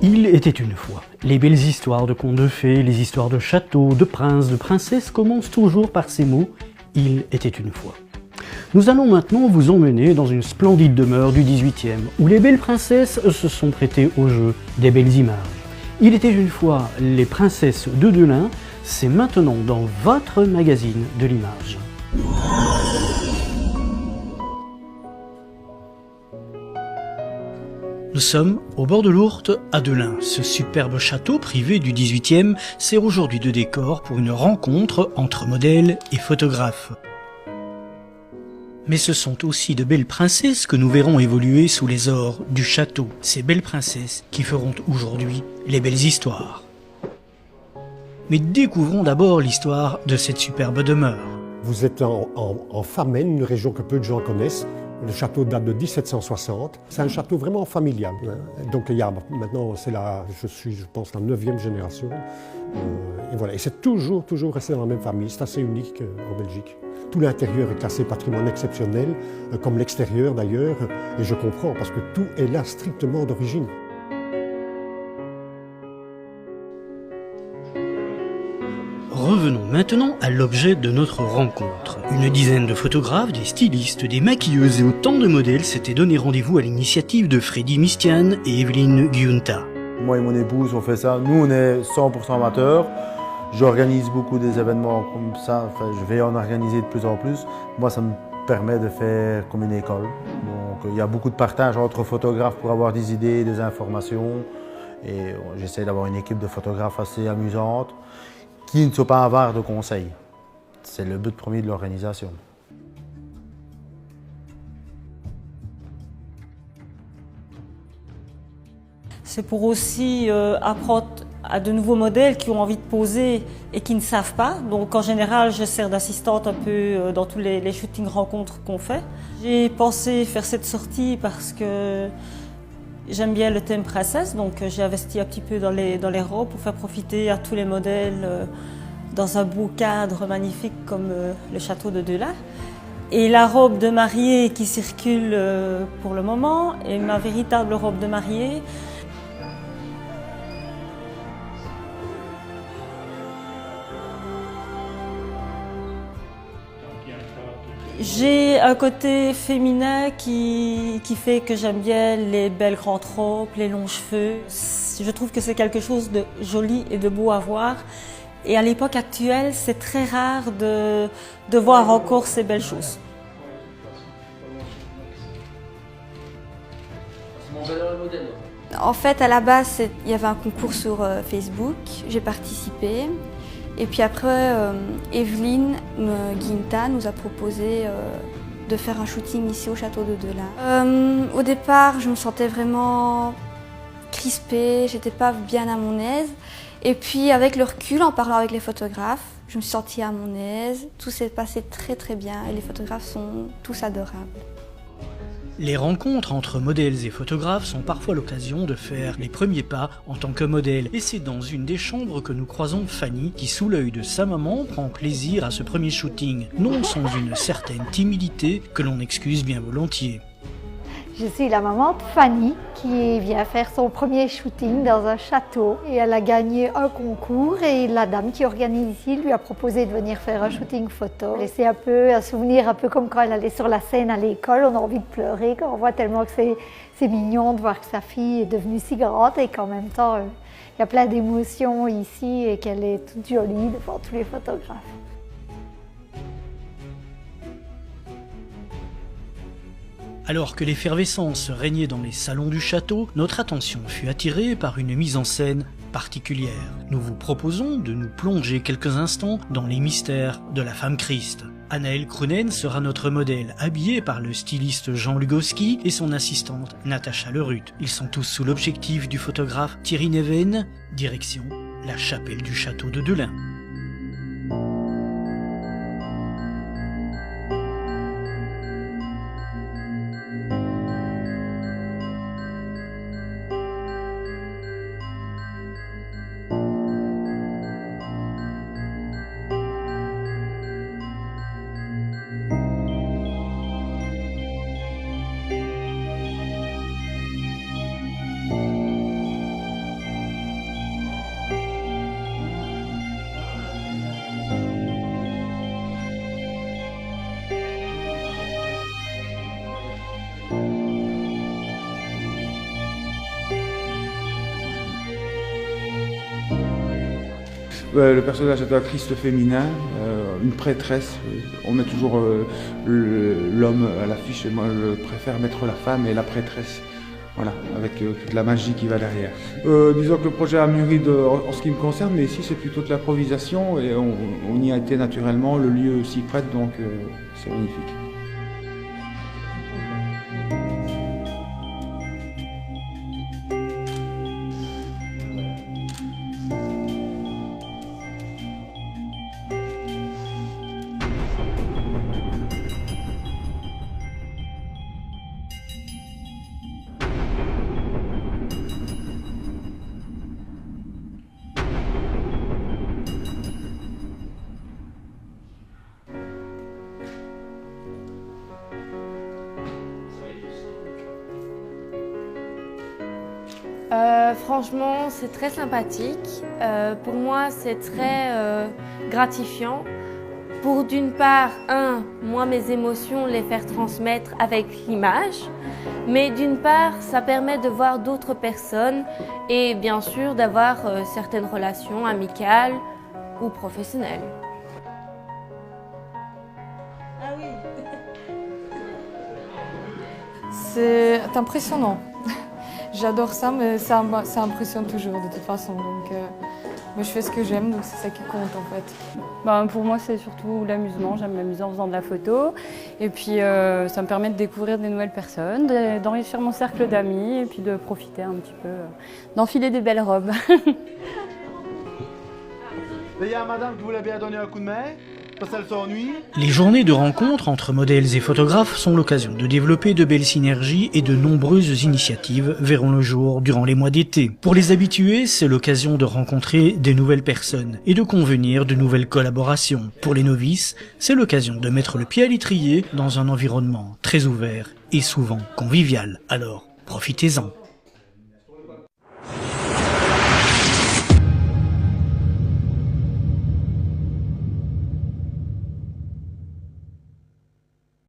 Il était une fois. Les belles histoires de contes de fées, les histoires de châteaux, de princes, de princesses commencent toujours par ces mots « il était une fois ». Nous allons maintenant vous emmener dans une splendide demeure du XVIIIe, où les belles princesses se sont prêtées au jeu des belles images. Il était une fois les princesses de Delin, c'est maintenant dans votre magazine de l'image. Nous sommes au bord de l'Ourthe, à Delin. Ce superbe château privé du XVIIIe sert aujourd'hui de décor pour une rencontre entre modèles et photographes. Mais ce sont aussi de belles princesses que nous verrons évoluer sous les ors du château. Ces belles princesses qui feront aujourd'hui les belles histoires. Mais découvrons d'abord l'histoire de cette superbe demeure. Vous êtes en Famenne, une région que peu de gens connaissent. Le château date de 1760. C'est un château vraiment familial. Donc il y a maintenant, je suis, je pense, la 9e génération. Et voilà. Et c'est toujours resté dans la même famille. C'est assez unique en Belgique. Tout l'intérieur est classé patrimoine exceptionnel, comme l'extérieur d'ailleurs. Et je comprends, parce que tout est là strictement d'origine. Revenons maintenant à l'objet de notre rencontre. Une dizaine de photographes, des stylistes, des maquilleuses et autant de modèles s'étaient donné rendez-vous à l'initiative de Freddy Mistian et Evelyne Giunta. Moi et mon épouse, on fait ça. Nous, on est 100% amateurs. J'organise beaucoup des événements comme ça. Enfin, je vais en organiser de plus en plus. Moi, ça me permet de faire comme une école. Donc, il y a beaucoup de partage entre photographes pour avoir des idées, des informations. Et j'essaie d'avoir une équipe de photographes assez amusante, qui ne sont pas avares de conseils. C'est le but premier de l'organisation. C'est pour aussi apprendre à de nouveaux modèles qui ont envie de poser et qui ne savent pas. Donc en général, je sers d'assistante un peu dans tous les shootings rencontres qu'on fait. J'ai pensé faire cette sortie parce que j'aime bien le thème princesse, donc j'ai investi un petit peu dans les robes pour faire profiter à tous les modèles dans un beau cadre magnifique comme le château de Delin. Et la robe de mariée qui circule pour le moment est ma véritable robe de mariée. J'ai un côté féminin qui fait que j'aime bien les belles grandes robes, les longs cheveux. Je trouve que c'est quelque chose de joli et de beau à voir. Et à l'époque actuelle, c'est très rare de voir encore ces belles choses. En fait, à la base, il y avait un concours sur Facebook. J'ai participé. Et puis après, Evelyne Giunta nous a proposé de faire un shooting ici au château de Delin. Au départ, je me sentais vraiment crispée, j'étais pas bien à mon aise. Et puis avec le recul, en parlant avec les photographes, je me suis sentie à mon aise. Tout s'est passé très bien et les photographes sont tous adorables. Les rencontres entre modèles et photographes sont parfois l'occasion de faire les premiers pas en tant que modèle. Et c'est dans une des chambres que nous croisons Fanny qui, sous l'œil de sa maman, prend plaisir à ce premier shooting, non sans une certaine timidité que l'on excuse bien volontiers. Je suis la maman de Fanny qui vient faire son premier shooting dans un château et elle a gagné un concours et la dame qui organise ici lui a proposé de venir faire un shooting photo. Et c'est un peu un souvenir un peu comme quand elle allait sur la scène à l'école, on a envie de pleurer quand on voit tellement que c'est mignon de voir que sa fille est devenue si grande et qu'en même temps il y a plein d'émotions ici et qu'elle est toute jolie devant tous les photographes. Alors que l'effervescence régnait dans les salons du château, notre attention fut attirée par une mise en scène particulière. Nous vous proposons de nous plonger quelques instants dans les mystères de la femme Christ. Anaëlle Krunen sera notre modèle, habillée par le styliste Jean Lugowski et son assistante Natacha Lerut. Ils sont tous sous l'objectif du photographe Thierry Neven, direction la chapelle du château de Delin. Le personnage est un Christ féminin, une prêtresse. On met toujours l'homme à l'affiche et moi je préfère mettre la femme et la prêtresse. Voilà, avec toute la magie qui va derrière. Disons que le projet a mûri en ce qui me concerne, mais ici c'est plutôt de l'improvisation et on y a été naturellement, le lieu s'y prête, donc c'est magnifique. Franchement, c'est très sympathique. Pour moi, c'est très gratifiant. Pour d'une part, moi, mes émotions, les faire transmettre avec l'image. Mais d'une part, ça permet de voir d'autres personnes et bien sûr d'avoir certaines relations amicales ou professionnelles. Ah oui. C'est impressionnant. J'adore ça, mais ça impressionne toujours de toute façon. Donc, moi, je fais ce que j'aime, donc c'est ça qui compte en fait. Pour moi, c'est surtout l'amusement. J'aime m'amuser en faisant de la photo. Et puis, ça me permet de découvrir des nouvelles personnes, d'enrichir mon cercle d'amis et puis de profiter un petit peu, d'enfiler des belles robes. Il y a madame qui voulait bien donner un coup de main. Parce qu'elle s'ennuie. Les journées de rencontres entre modèles et photographes sont l'occasion de développer de belles synergies et de nombreuses initiatives verront le jour durant les mois d'été. Pour les habitués, c'est l'occasion de rencontrer des nouvelles personnes et de convenir de nouvelles collaborations. Pour les novices, c'est l'occasion de mettre le pied à l'étrier dans un environnement très ouvert et souvent convivial. Alors, profitez-en.